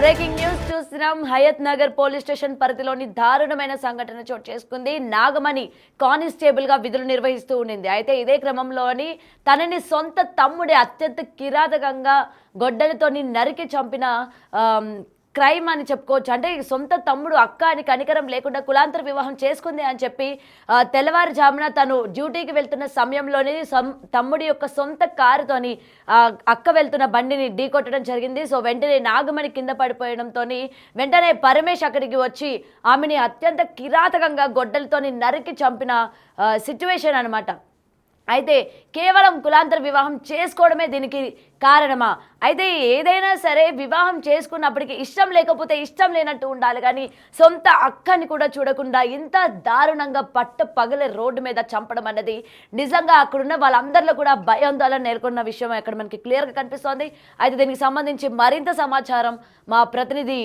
Breaking news చూస్తున్నాం. Hayath Nagar police station పరిధిలోని దారుణమైన సంఘటన చోటు చేసుకుంది. నాగమణి కానిస్టేబుల్ గా విధులు నిర్వహిస్తూ ఉండింది. అయితే ఇదే క్రమంలోని తనని సొంత తమ్ముడి అత్యంత కిరాతకంగా గొడ్డలితోని నరికి చంపిన క్రైమ్ అని చెప్పుకోవచ్చు. అంటే సొంత తమ్ముడు అక్క అని కనికరం లేకుండా కులాంతర వివాహం చేసుకుంది అని చెప్పి తెల్లవారుజామున తను డ్యూటీకి వెళ్తున్న సమయంలోనే తమ్ముడి యొక్క సొంత కారుతోని అక్క వెళ్తున్న బండిని ఢీకొట్టడం జరిగింది. సో వెంటనే నాగమణి కింద పడిపోయడంతో వెంటనే పరమేష్ అక్కడికి వచ్చి ఆమెని అత్యంత కిరాతకంగా గొడ్డలతోని నరికి చంపిన సిచ్యువేషన్ అనమాట. అయితే కేవలం కులాంతర వివాహం చేసుకోవడమే దీనికి కారణమా? అయితే ఏదైనా సరే వివాహం చేసుకున్నప్పటికీ ఇష్టం లేకపోతే ఇష్టం లేనట్టు ఉండాలి, కానీ సొంత అక్కని కూడా చూడకుండా ఇంత దారుణంగా పట్ట పగలే రోడ్డు మీద చంపడం అన్నది నిజంగా అక్కడున్న వాళ్ళందరిలో కూడా భయాందోళన నెలకొన్న విషయం అక్కడ మనకి క్లియర్గా కనిపిస్తోంది. అయితే దీనికి సంబంధించి మరింత సమాచారం మా ప్రతినిధి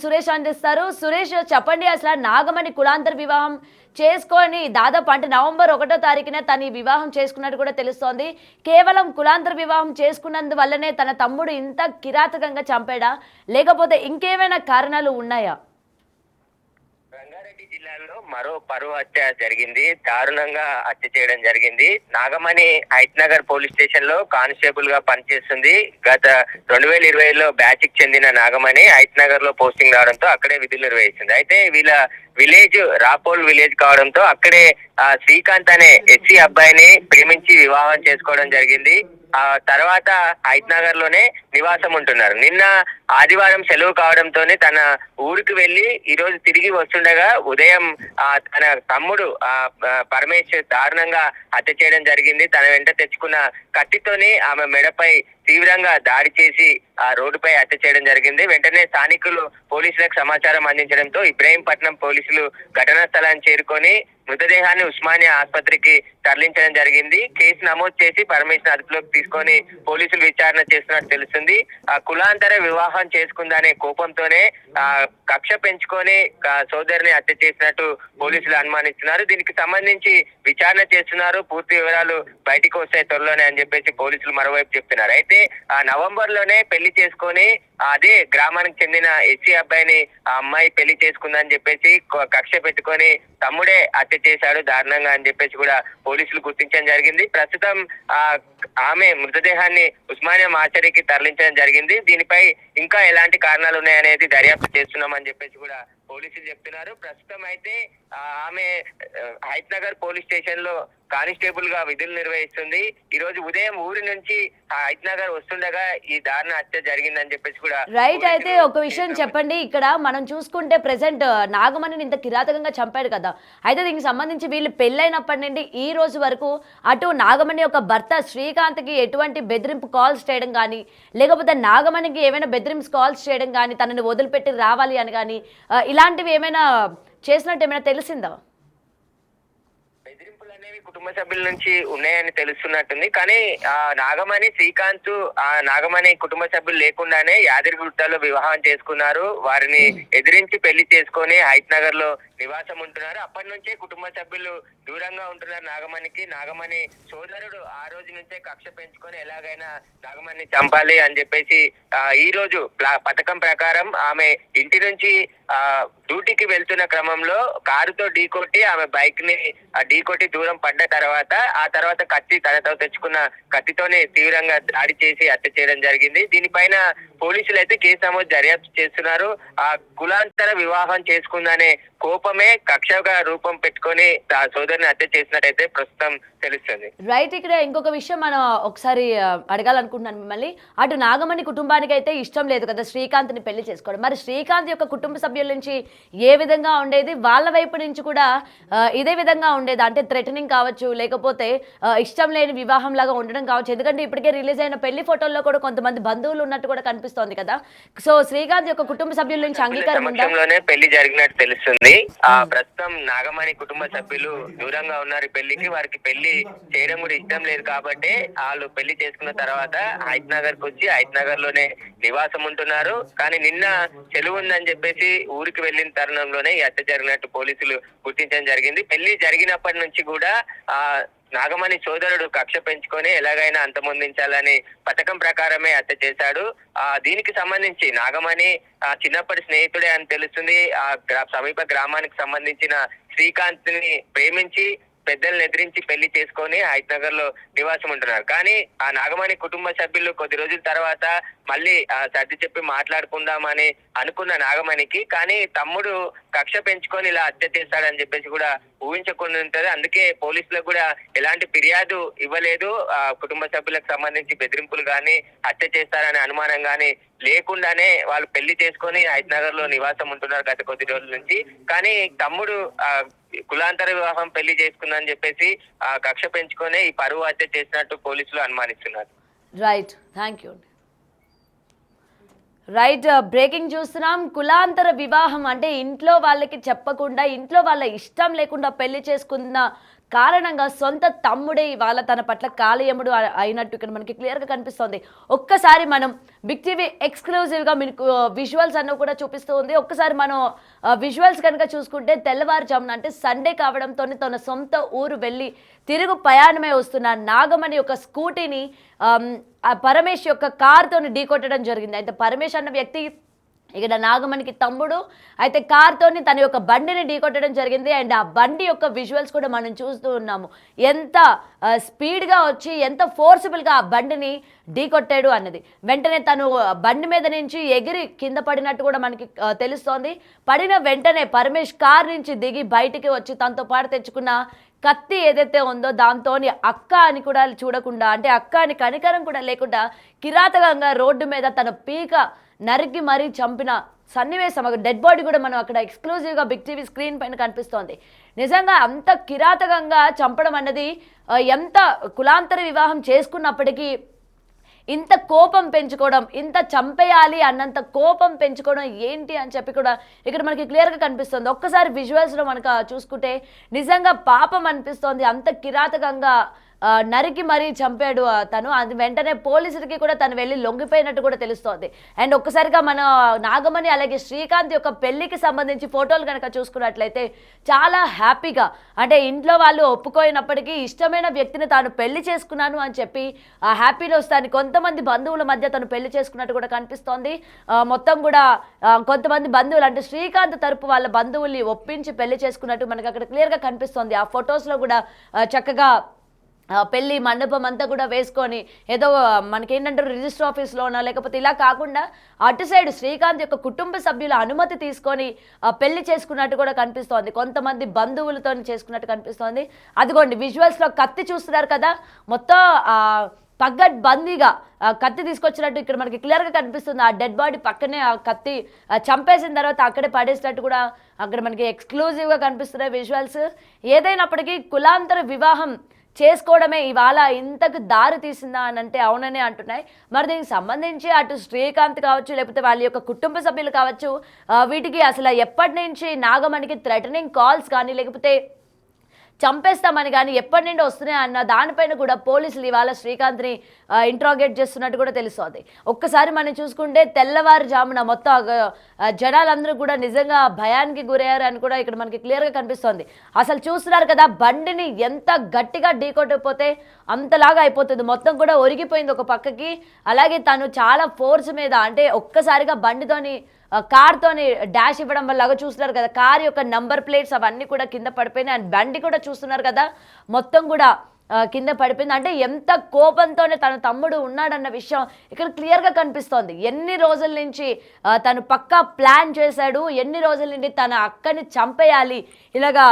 సురేష్ అందిస్తారు. సురేష్, చెప్పండి, అసలు నాగమణి కులాంతర వివాహం చేసుకొని దాదాపు అంటే నవంబర్ 1వ తారీఖున తను ఈ వివాహం చేసుకున్నట్టు కూడా తెలుస్తోంది. కేవలం కులాంతర వివాహం చేసుకున్నందువల్లనే తన తమ్ముడు ఇంత కిరాతకంగా చంపాడా, లేకపోతే ఇంకేమైనా కారణాలు ఉన్నాయా? రంగారెడ్డి జిల్లాలో మరో పరువు హత్య జరిగింది. దారుణంగా హత్య చేయడం జరిగింది. నాగమణి హైత్ నగర్ పోలీస్ స్టేషన్ లో కానిస్టేబుల్ గా పనిచేస్తుంది. గత 2020లో బ్యాచ్ కి చెందిన నాగమణి హైత్ నగర్ లో పోస్టింగ్ రావడంతో అక్కడే విధులు నిర్వహిస్తుంది. అయితే వీళ్ళ విలేజ్ రాపోల్ విలేజ్ కావడంతో అక్కడే శ్రీకాంత్ అనే ఎస్సీ అబ్బాయిని ప్రేమించి వివాహం చేసుకోవడం జరిగింది. ఆ తర్వాత హైత్ నగర్ లోనే నివాసం ఉంటున్నారు. నిన్న ఆదివారం సెలవు కావడంతోనే తన ఊరికి వెళ్లి ఈ రోజు తిరిగి వస్తుండగా ఉదయం తన తమ్ముడు పరమేష్ దారుణంగా హత్య చేయడం జరిగింది. తన వెంట తెచ్చుకున్న కత్తితోని ఆమె మెడపై తీవ్రంగా దాడి చేసి ఆ రోడ్డుపై హత్య చేయడం జరిగింది. వెంటనే స్థానికులు పోలీసులకు సమాచారం అందించడంతో ఇబ్రహీంపట్నం పోలీసులు ఘటనా స్థలాన్ని చేరుకొని మృతదేహాన్ని ఉస్మానియా ఆసుపత్రికి తరలించడం జరిగింది. కేసు నమోదు చేసి పరమేష్ అదుపులోకి తీసుకొని పోలీసులు విచారణ చేస్తున్నట్టు తెలుస్తుంది. కులాంతర వివాహం చేసుకుందనే కోపంతోనే కక్ష పెంచుకొని సోదరిని హత్య చేసినట్టు పోలీసులు అనుమానిస్తున్నారు. దీనికి సంబంధించి విచారణ చేస్తున్నారు. పూర్తి వివరాలు బయటికి వస్తాయి త్వరలోనే అని చెప్పేసి పోలీసులు మరోవైపు చెప్తున్నారు. అయితే నవంబర్ లోనే పెళ్లి చేసుకొని అదే గ్రామానికి చెందిన ఎస్సీ అబ్బాయిని ఆ అమ్మాయి పెళ్లి చేసుకుందని చెప్పేసి కక్ష పెట్టుకొని తమ్ముడే హత్య చేశాడు దారుణంగా అని చెప్పేసి కూడా పోలీసులు గుర్తించడం జరిగింది. ప్రస్తుతం ఆమె మృతదేహాన్ని ఉస్మానియా మార్చరీకి తరలించడం జరిగింది. దీనిపై ఇంకా ఎలాంటి కారణాలు ఉన్నాయనేది దర్యాప్తు చేస్తున్నామని చెప్పేసి కూడా పోలీసులు చెప్తున్నారు. ప్రస్తుతం అయితే ఆమె హైత్ నగర్ పోలీస్ స్టేషన్ లో కానిస్టేబుల్ గా విధులు నిర్వహిస్తుంది. ఈ రోజు ఉదయం ఊరి నుంచి హైత్ నగర్ వస్తుండగా ఈ దారుణ హత్య జరిగిందని చెప్పేసి కూడా రైట్. అయితే ఒక విషయం చెప్పండి, ఇక్కడ మనం చూసుకుంటే ప్రెసెంట్ నాగమణిని ఇంత కిరాతకంగా చంపాడు కదా, అయితే దీనికి సంబంధించి వీళ్ళు పెళ్ళైనప్పటి నుండి ఈ రోజు వరకు అటు నాగమణి యొక్క భర్త శ్రీకాంత్కి ఎటువంటి బెదిరింపు కాల్స్ చేయడం కానీ, లేకపోతే నాగమణికి ఏమైనా బెదిరింపు కాల్స్ చేయడం కానీ, తనని వదిలిపెట్టి రావాలి అని కానీ ఇలాంటివి ఏమైనా చేసినట్టు ఏమైనా తెలిసిందా? బెదిరింపులు అనేవి కుటుంబ సభ్యుల నుంచి ఉన్నాయని తెలుస్తున్నట్టుంది. కానీ నాగమణి శ్రీకాంత్ నాగమణి కుటుంబ సభ్యులు లేకుండానే యాదగిరిగుట్టలో వివాహం చేసుకున్నారు. వారిని ఎదిరించి పెళ్లి చేసుకొని హైత్ నగర్ లో నివాసం ఉంటున్నారు. అప్పటి నుంచే కుటుంబ సభ్యులు దూరంగా ఉంటున్నారు నాగమణికి. నాగమణి సోదరుడు ఆ రోజు నుంచే కక్ష పెంచుకొని ఎలాగైనా నాగమణిని చంపాలి అని చెప్పేసి ఈ రోజు పథకం ప్రకారం ఆమె ఇంటి నుంచి డ్యూటీకి వెళ్తున్న క్రమంలో కారుతో ఢీకొట్టి ఆమె బైక్ ని ఢీకొట్టి దూరం పడ్డ తర్వాత ఆ తర్వాత తనతో తెచ్చుకున్న కత్తితోనే తీవ్రంగా దాడి చేసి హత్య చేయడం జరిగింది. దీనిపైన పోలీసులు అయితే కేసు నమోదు దర్యాప్తు చేస్తున్నారు. ఆ కులాంతర వివాహం చేసుకుందనే కోపమే కక్షగా రూపం పెట్టుకొని సోదరిని హత్య చేసినట్టయితే ప్రస్తుతం తెలుస్తుంది. రైట్. ఇక్కడ ఇంకొక విషయం మనం ఒకసారి అడగాలనుకుంటున్నాను మిమ్మల్ని. అటు నాగమణి కుటుంబానికి అయితే ఇష్టం లేదు కదా శ్రీకాంత్ ని పెళ్లి చేసుకోవడం. మరి శ్రీకాంత్ యొక్క కుటుంబ సభ్యుల నుంచి ఏ విధంగా ఉండేది? వాళ్ళ వైపు నుంచి కూడా ఇదే విధంగా ఉండేది, అంటే థ్రెటనింగ్ కావచ్చు, లేకపోతే ఇష్టం లేని వివాహం లాగా ఉండడం కావచ్చు. ఎందుకంటే ఇప్పటికే రిలీజ్ అయిన పెళ్లి ఫోటోల్లో కూడా కొంతమంది బంధువులు ఉన్నట్టు కూడా కనిపిస్తోంది కదా. సో శ్రీకాంత్ యొక్క కుటుంబ సభ్యుల నుంచి అంగీకారం ఉందా? పెళ్లి జరిగినట్టు తెలుస్తుంది. ప్రస్తుతం నాగమణి కుటుంబ సభ్యులు దూరంగా ఉన్నారు పెళ్లికి. వారికి పెళ్లి చేయడం కూడా ఇష్టం లేదు కాబట్టి వాళ్ళు పెళ్లి చేసుకున్న తర్వాత హైత్ నగర్ కు వచ్చి హైత్ నగర్ లోనే నివాసం ఉంటున్నారు. కానీ నిన్న సెలవు ఉందని చెప్పేసి ఊరికి వెళ్లిన తరుణంలోనే ఈ హత్య జరిగినట్టు పోలీసులు గుర్తించడం జరిగింది. పెళ్లి జరిగినప్పటి నుంచి కూడా నాగమణి సోదరుడు కక్ష పెంచుకొని ఎలాగైనా అంతమొందించాలని పథకం ప్రకారమే హత్య చేశాడు. దీనికి సంబంధించి నాగమణి చిన్నప్పటి స్నేహితుడే అని తెలుస్తుంది. సమీప గ్రామానికి సంబంధించిన శ్రీకాంత్ ని ప్రేమించి పెద్దల్ని ఎదిరించి పెళ్లి చేసుకొని హైదరాబాద్ లో నివాసం ఉంటున్నారు. కానీ ఆ నాగమణి కుటుంబ సభ్యులు కొద్ది రోజుల తర్వాత మళ్ళీ సర్ది చెప్పి మాట్లాడుకుందామని అనుకున్న నాగమణికి కానీ తమ్ముడు కక్ష పెంచుకొని ఇలా హత్య చేస్తాడని చెప్పేసి కూడా ఊహించకుండా ఉంటది. అందుకే పోలీసులకు కూడా ఎలాంటి ఫిర్యాదు ఇవ్వలేదు. కుటుంబ సభ్యులకు సంబంధించి బెదిరింపులు గాని హత్య చేస్తారనే అనుమానం గాని లేకుండానే వాళ్ళు పెళ్లి చేసుకొని హైదరాబాద్ లో నివాసం ఉంటున్నారు గత కొద్ది రోజుల నుంచి. కానీ తమ్ముడు కులాంతర వివాహం పెళ్లి చేసుకుందని చెప్పేసి కక్ష పెంచుకొని ఈ పరువు హత్య చేసినట్టు పోలీసులు అనుమానిస్తున్నారు. Right, thank you. Right, breaking చూస్తున్నాం. కులాంతర వివాహం అంటే ఇంట్లో వాళ్ళకి చెప్పకుండా ఇంట్లో వాళ్ళ ఇష్టం లేకుండా పెళ్లి చేసుకున్న కారణంగా సొంత తమ్ముడే ఇవాళ తన పట్ల కాళయముడు అయినట్టు ఇక్కడ మనకి క్లియర్గా కనిపిస్తోంది. ఒక్కసారి మనం బిగ్ టీవీ ఎక్స్క్లూజివ్గా మీకు విజువల్స్ అన్నీ కూడా చూపిస్తూ ఉంది. ఒక్కసారి మనం విజువల్స్ కనుక చూసుకుంటే తెల్లవారుజామున అంటే సండే కావడంతో తన సొంత ఊరు వెళ్ళి తిరుగు ప్రయాణమే వస్తున్న నాగమణి యొక్క స్కూటీని పరమేష్ యొక్క కార్తో ఢీకొట్టడం జరిగింది. అయితే పరమేష్ అన్న వ్యక్తి ఇక్కడ నాగమణికి తమ్ముడు. అయితే కార్తోని తన యొక్క బండిని ఢీకొట్టడం జరిగింది. అండ్ ఆ బండి యొక్క విజువల్స్ కూడా మనం చూస్తూ ఉన్నాము. ఎంత స్పీడ్గా వచ్చి ఎంత ఫోర్సిబుల్గా ఆ బండిని ఢీకొట్టాడు అన్నది. వెంటనే తను బండి మీద నుంచి ఎగిరి కింద పడినట్టు కూడా మనకి తెలుస్తోంది. పడిన వెంటనే పరమేష్ కార్ నుంచి దిగి బయటికి వచ్చి తనతో పాటు తెచ్చుకున్న కత్తి ఏదైతే ఉందో దాంతో అక్క అని కూడా చూడకుండా అంటే అక్క అని కనికరం కూడా లేకుండా కిరాతకంగా రోడ్డు మీద తన పీక నరికి మరీ చంపిన సన్నివేశం, డెడ్ బాడీ కూడా మనం అక్కడ ఎక్స్క్లూజివ్గా బిగ్ టీవీ స్క్రీన్ పైన కనిపిస్తోంది. నిజంగా అంత కిరాతకంగా చంపడం అన్నది ఎంత కులాంతర వివాహం చేసుకున్నప్పటికీ ఇంత కోపం పెంచుకోవడం, ఇంత చంపేయాలి అన్నంత కోపం పెంచుకోవడం ఏంటి అని చెప్పి కూడా ఇక్కడ మనకి క్లియర్గా కనిపిస్తుంది. ఒక్కసారి విజువల్స్లో మనకు చూసుకుంటే నిజంగా పాపం అనిపిస్తోంది. అంత కిరాతకంగా నరికి మరీ చంపాడు తను. అది వెంటనే పోలీసులకి కూడా తను వెళ్ళి లొంగిపోయినట్టు కూడా తెలుస్తోంది. అండ్ ఒక్కసారిగా మన నాగమణి అలాగే శ్రీకాంత్ యొక్క పెళ్లికి సంబంధించి ఫోటోలు కనుక చూసుకున్నట్లయితే చాలా హ్యాపీగా అంటే ఇంట్లో వాళ్ళు ఒప్పుకోయినప్పటికీ ఇష్టమైన వ్యక్తిని తాను పెళ్లి చేసుకున్నాను అని చెప్పి ఆ హ్యాపీనెస్ తాను కొంతమంది బంధువుల మధ్య తను పెళ్లి చేసుకున్నట్టు కూడా కనిపిస్తోంది. మొత్తం కూడా కొంతమంది బంధువులు అంటే శ్రీకాంత్ తరపు వాళ్ళ బంధువుల్ని ఒప్పించి పెళ్లి చేసుకున్నట్టు మనకు అక్కడ క్లియర్గా కనిపిస్తోంది. ఆ ఫొటోస్లో కూడా చక్కగా పెళ్లి మండపం అంతా కూడా వేసుకొని ఏదో మనకేంటంటే రిజిస్టర్ ఆఫీస్లోనా లేకపోతే ఇలా కాకుండా అటు సైడ్ శ్రీకాంత్ యొక్క కుటుంబ సభ్యుల అనుమతి తీసుకొని పెళ్లి చేసుకున్నట్టు కూడా కనిపిస్తోంది. కొంతమంది బంధువులతో చేసుకున్నట్టు కనిపిస్తోంది. అదిగోండి విజువల్స్లో కత్తి చూస్తున్నారు కదా, మొత్తం పగ్గట్ బందీగా కత్తి తీసుకొచ్చినట్టు ఇక్కడ మనకి క్లియర్గా కనిపిస్తుంది. ఆ డెడ్ బాడీ పక్కనే ఆ కత్తి చంపేసిన తర్వాత అక్కడే పడేసినట్టు కూడా అక్కడ మనకి ఎక్స్క్లూజివ్గా కనిపిస్తున్నాయి విజువల్స్. ఏదైనప్పటికీ కులాంతర వివాహం చేసుకోవడమే ఇవాళ ఇంతకు దారి తీసిందా అని అంటే అవుననే అంటున్నాయి. మరి దీనికి సంబంధించి అటు శ్రీకాంత్ కావచ్చు లేకపోతే వాళ్ళ యొక్క కుటుంబ సభ్యులు కావచ్చు వీటికి అసలు ఎప్పటి నుంచి నాగమణికి థ్రెటనింగ్ కాల్స్ కానీ లేకపోతే చంపేస్తామని కానీ ఎప్పటి నుండి వస్తున్నాయి అన్న దానిపైన కూడా పోలీసులు ఇవాళ శ్రీకాంత్ని ఇంట్రాగేట్ చేస్తున్నట్టు కూడా తెలుస్తోంది. ఒక్కసారి మనం చూసుకుంటే తెల్లవారుజామున మొత్తం జనాలందరూ కూడా నిజంగా భయానికి గురయ్యారు అని కూడా ఇక్కడ మనకి క్లియర్గా కనిపిస్తోంది. అసలు చూస్తున్నారు కదా బండిని ఎంత గట్టిగా ఢీకొట్టకపోతే అంతలాగా అయిపోతుంది. మొత్తం కూడా ఒరిగిపోయింది ఒక పక్కకి. అలాగే తను చాలా ఫోర్స్ మీద అంటే ఒక్కసారిగా బండితోని కార్తోని డాష్ ఇవ్వడం వల్ల చూస్తున్నారు కదా కార్ యొక్క నంబర్ ప్లేట్స్ అవన్నీ కూడా కింద పడిపోయినాయి. అండ్ బండి కూడా చూస్తున్నారు కదా మొత్తం కూడా కింద పడిపోయింది. అంటే ఎంత కోపంతోనే తన తమ్ముడు ఉన్నాడన్న విషయం ఇక్కడ క్లియర్గా కనిపిస్తోంది. ఎన్ని రోజుల నుంచి తను పక్కా ప్లాన్ చేశాడు, ఎన్ని రోజుల నుండి తన అక్కని చంపేయాలి ఇలాగా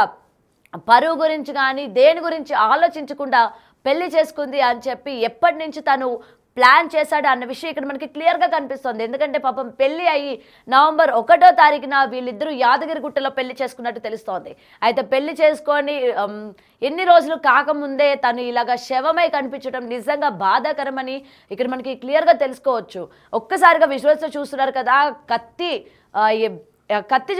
పరువు గురించి కానీ దేని గురించి ఆలోచించకుండా పెళ్లి చేసుకుంది అని చెప్పి ఎప్పటి నుంచి తను ప్లాన్ చేశాడు అన్న విషయం ఇక్కడ మనకి క్లియర్గా కనిపిస్తుంది. ఎందుకంటే పాపం పెళ్లి అయ్యి నవంబర్ 1వ తారీఖున వీళ్ళిద్దరూ యాదగిరిగుట్టలో పెళ్లి చేసుకున్నట్టు తెలుస్తోంది. అయితే పెళ్లి చేసుకొని ఎన్ని రోజులు కాకముందే తను ఇలాగా శవమై కనిపించడం నిజంగా బాధాకరమని ఇక్కడ మనకి క్లియర్గా తెలుసుకోవచ్చు. ఒక్కసారిగా విజువల్స్లో చూస్తున్నారు కదా కత్తి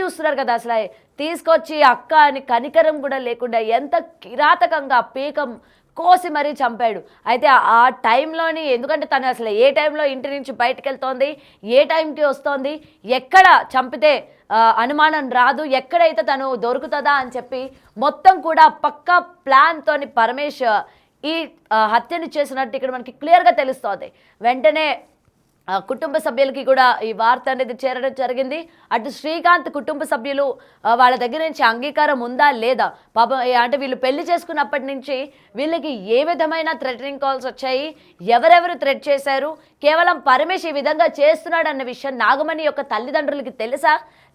చూస్తున్నారు కదా అసలు తీసుకొచ్చి అక్క అని కనికరం కూడా లేకుండా ఎంత కిరాతకంగా పీకం కోసి మరీ చంపాడు. అయితే ఆ టైంలోని ఎందుకంటే తను అసలు ఏ టైంలో ఇంటి నుంచి బయటకు వెళ్తోంది, ఏ టైంకి వస్తోంది, ఎక్కడ చంపితే అనుమానం రాదు, ఎక్కడైతే తను దొరుకుతుందా అని చెప్పి మొత్తం కూడా పక్కా ప్లాన్తోని పరమేష్ ఈ హత్యని చేసినట్టు ఇక్కడ మనకి క్లియర్గా తెలుస్తోంది. వెంటనే కుటుంబ సభ్యులకి కూడా ఈ వార్త అనేది చేరడం జరిగింది. అటు శ్రీకాంత్ కుటుంబ సభ్యులు వాళ్ళ దగ్గర నుంచి అంగీకారం ఉందా లేదా, పాపం అంటే వీళ్ళు పెళ్లి చేసుకున్నప్పటి నుంచి వీళ్ళకి ఏ విధమైన థ్రెటనింగ్ కాల్స్ వచ్చాయి, ఎవరెవరు థ్రెట్ చేశారు, కేవలం పరమేష్ ఈ విధంగా చేస్తున్నాడు అన్న విషయం నాగమణి యొక్క తల్లిదండ్రులకి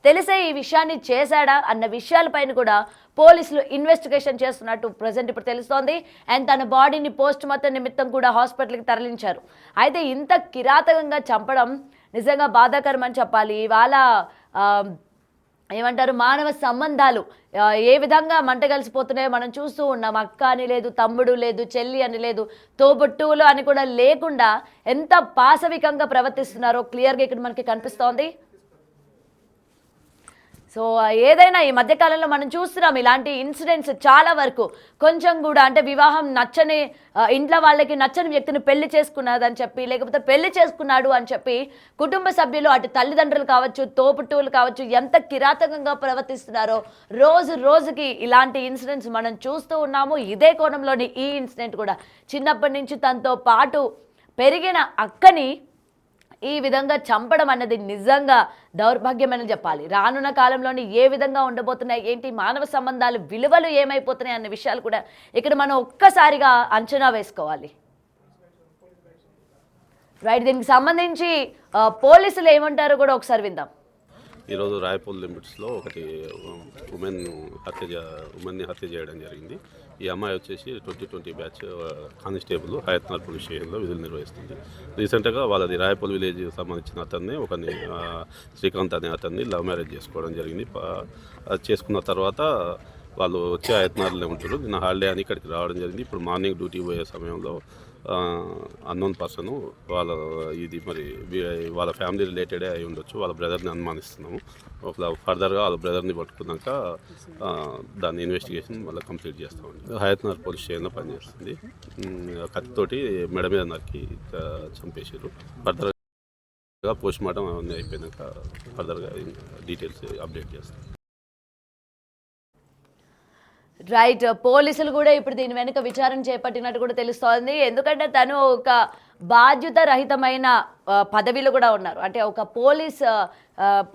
తెలిసే ఈ విషయాన్ని చేశాడా అన్న విషయాలపైన కూడా పోలీసులు ఇన్వెస్టిగేషన్ చేస్తున్నట్టు ప్రజెంట్ ఇప్పుడు తెలుస్తోంది. అండ్ తన బాడీని పోస్ట్ మార్టం నిమిత్తం కూడా హాస్పిటల్కి తరలించారు. అయితే ఇంత కిరాతకంగా చంపడం నిజంగా బాధాకరం అని చెప్పాలి. ఇవాళ ఏమంటారు, మానవ సంబంధాలు ఏ విధంగా మంటగలిసిపోతున్నాయో మనం చూస్తూ ఉన్నాం. అక్క అని లేదు, తమ్ముడు లేదు, చెల్లి అని లేదు, తోబుట్టువులు అని కూడా లేకుండా ఎంత పాశవికంగా ప్రవర్తిస్తున్నారో క్లియర్గా ఇక్కడ మనకి కనిపిస్తోంది. సో ఏదైనా ఈ మధ్యకాలంలో మనం చూస్తున్నాం ఇలాంటి ఇన్సిడెంట్స్ చాలా వరకు. కొంచెం కూడా అంటే వివాహం నచ్చని ఇంట్లో వాళ్ళకి నచ్చని వ్యక్తిని పెళ్లి చేసుకున్నదని చెప్పి, లేకపోతే పెళ్లి చేసుకున్నాడు అని చెప్పి కుటుంబ సభ్యులు అటు తల్లిదండ్రులు కావచ్చు, తోపుటూలు కావచ్చు, ఎంత కిరాతకంగా ప్రవర్తిస్తున్నారో రోజుకి ఇలాంటి ఇన్సిడెంట్స్ మనం చూస్తూ ఉన్నాము. ఇదే కోణంలోని ఈ ఇన్సిడెంట్ కూడా చిన్నప్పటి నుంచి తనతో పాటు పెరిగిన అక్కని ఈ విధంగా చంపడం అన్నది నిజంగా దౌర్భాగ్యమని చెప్పాలి. రానున్న కాలంలోని ఏ విధంగా ఉండబోతున్నాయి, ఏంటి మానవ సంబంధాలు విలువలు ఏమైపోతున్నాయి అన్న విషయాలు కూడా ఇక్కడ మనం ఒక్కసారిగా అంచనా వేసుకోవాలి. రైట్, దీనికి సంబంధించి పోలీసులు ఏమంటారో కూడా ఒకసారి విందాం. ఈరోజు రాయపూల్ లిమిట్స్లో ఒకటి ఉమెన్ని హత్య చేయడం జరిగింది. ఈ అమ్మాయి వచ్చేసి 2020 బ్యాచ్ కానిస్టేబుల్ హయత్నగర్ పోలీస్ స్టేషన్లో విధులు నిర్వహిస్తుంది. రీసెంట్గా వాళ్ళది రాయపూల్ విలేజ్ సంబంధించిన అతన్ని శ్రీకాంత్ అనే అతన్ని లవ్ మ్యారేజ్ చేసుకోవడం జరిగింది. చేసుకున్న తర్వాత వాళ్ళు వచ్చి హయత్నగర్లో ఉంటారు. నిన్న హాలిడే అని ఇక్కడికి రావడం జరిగింది. ఇప్పుడు మార్నింగ్ డ్యూటీ పోయే సమయంలో అన్నోన్ పర్సన్ వాళ్ళ ఫ్యామిలీ రిలేటెడే అయి ఉండొచ్చు, వాళ్ళ బ్రదర్ని అనుమానిస్తున్నాము. ఫర్దర్గా వాళ్ళ బ్రదర్ని పట్టుకున్నాక దాని ఇన్వెస్టిగేషన్ మళ్ళీ కంప్లీట్ చేస్తామండి. హయత్నగర్ పోలీస్ స్టేషన్లో పనిచేస్తుంది. కత్తితోటి మెడ మీద నరికి చంపేసారు. ఫర్దర్గా పోస్ట్ మార్టం అవన్నీ అయిపోయినాక ఫర్దర్గా డీటెయిల్స్ అప్డేట్ చేస్తాం. రైట్, పోలీసులు కూడా ఇప్పుడు దీని వెనుక విచారణ చేపట్టినట్టు కూడా తెలుస్తోంది. ఎందుకంటే తను ఒక బాధ్యత రహితమైన పదవిలో కూడా ఉన్నారు, అంటే ఒక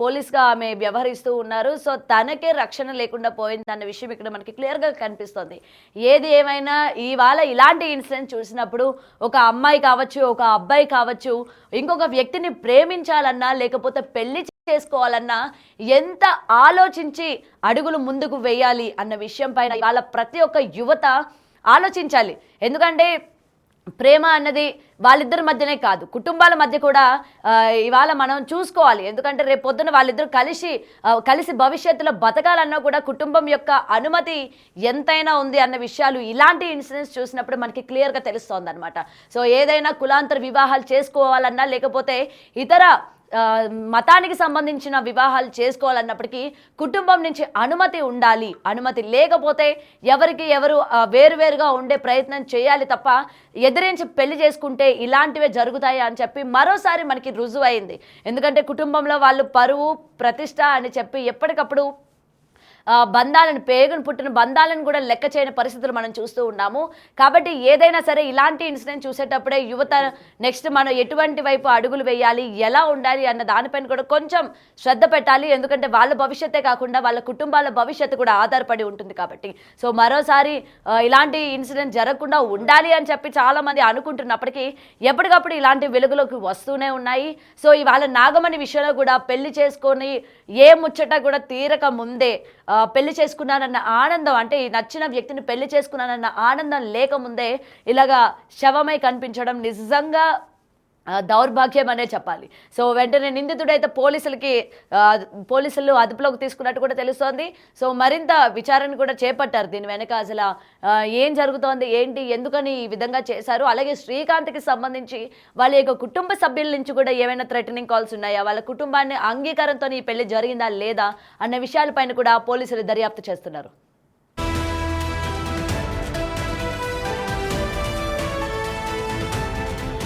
పోలీస్గా ఆమె వ్యవహరిస్తూ ఉన్నారు. సో తనకే రక్షణ లేకుండా పోయింది అన్న విషయం ఇక్కడ మనకి క్లియర్గా కనిపిస్తుంది. ఏది ఏమైనా ఇవాళ ఇలాంటి ఇన్సిడెంట్ చూసినప్పుడు ఒక అమ్మాయి కావచ్చు, ఒక అబ్బాయి కావచ్చు, ఇంకొక వ్యక్తిని ప్రేమించాలన్నా లేకపోతే పెళ్లి చేసుకోవాలన్నా ఎంత ఆలోచించి అడుగులు ముందుకు వేయాలి అన్న విషయం పైన ఇవాళ ప్రతి ఒక్క యువత ఆలోచించాలి. ఎందుకంటే ప్రేమ అన్నది వాళ్ళిద్దరి మధ్యనే కాదు, కుటుంబాల మధ్య కూడా ఇవాళ మనం చూసుకోవాలి. ఎందుకంటే రేపు పొద్దున వాళ్ళిద్దరు కలిసి భవిష్యత్తులో బతకాలన్నా కూడా కుటుంబం యొక్క అనుమతి ఎంతైనా ఉంది అన్న విషయాలు ఇలాంటి ఇన్సిడెంట్స్ చూసినప్పుడు మనకి క్లియర్గా తెలుస్తోంది అనమాట. సో ఏదైనా కులాంతర వివాహాలు చేసుకోవాలన్నా లేకపోతే ఇతర మతానికి సంబంధించిన వివాహాలు చేసుకోవాలన్నప్పటికీ కుటుంబం నుంచి అనుమతి ఉండాలి. అనుమతి లేకపోతే ఎవరికి ఎవరు వేరువేరుగా ఉండే ప్రయత్నం చేయాలి తప్ప ఎదిరించి పెళ్లి చేసుకుంటే ఇలాంటివే జరుగుతాయి అని చెప్పి మరోసారి మనకి రుజువు అయింది. ఎందుకంటే కుటుంబంలో వాళ్ళు పరువు ప్రతిష్ట అని చెప్పి ఎప్పటికప్పుడు పేగును పుట్టిన బంధాలను కూడా లెక్క చేయని పరిస్థితులు మనం చూస్తూ ఉన్నాము. కాబట్టి ఏదైనా సరే ఇలాంటి ఇన్సిడెంట్ చూసేటప్పుడే యువత నెక్స్ట్ మనం ఎటువంటి వైపు అడుగులు వేయాలి, ఎలా ఉండాలి అన్న దానిపైన కూడా కొంచెం శ్రద్ధ పెట్టాలి. ఎందుకంటే వాళ్ళ భవిష్యత్తే కాకుండా వాళ్ళ కుటుంబాల భవిష్యత్తు కూడా ఆధారపడి ఉంటుంది కాబట్టి. సో మరోసారి ఇలాంటి ఇన్సిడెంట్ జరగకుండా ఉండాలి అని చెప్పి చాలామంది అనుకుంటున్నప్పటికీ ఎప్పటికప్పుడు ఇలాంటి వెలుగులోకి వస్తూనే ఉన్నాయి. సో ఇవాళ నాగమణి విషయంలో కూడా పెళ్లి చేసుకొని ఏ ముచ్చట కూడా తీరక ముందే పెళ్లి చేసుకున్నానన్న ఆనందం, అంటే ఈ నచ్చిన వ్యక్తిని పెళ్లి చేసుకున్నానన్న ఆనందం లేకముందే ఇలాగా శవమై కనిపించడం నిజంగా దౌర్భాగ్యం అనే చెప్పాలి. సో వెంటనే నిందితుడైతే పోలీసులు అదుపులోకి తీసుకున్నట్టు కూడా తెలుస్తోంది. సో మరింత విచారణ కూడా చేపట్టారు. దీని వెనక అసలు ఏం జరుగుతోంది, ఏంటి, ఎందుకని ఈ విధంగా చేశారు, అలాగే శ్రీకాంత్కి సంబంధించి వాళ్ళ యొక్క కుటుంబ సభ్యుల నుంచి కూడా ఏమైనా థ్రెటనింగ్ కాల్స్ ఉన్నాయా, వాళ్ళ కుటుంబాన్ని అంగీకారంతో ఈ పెళ్లి జరిగిందా లేదా అన్న విషయాలపైన కూడా పోలీసులు దర్యాప్తు చేస్తున్నారు.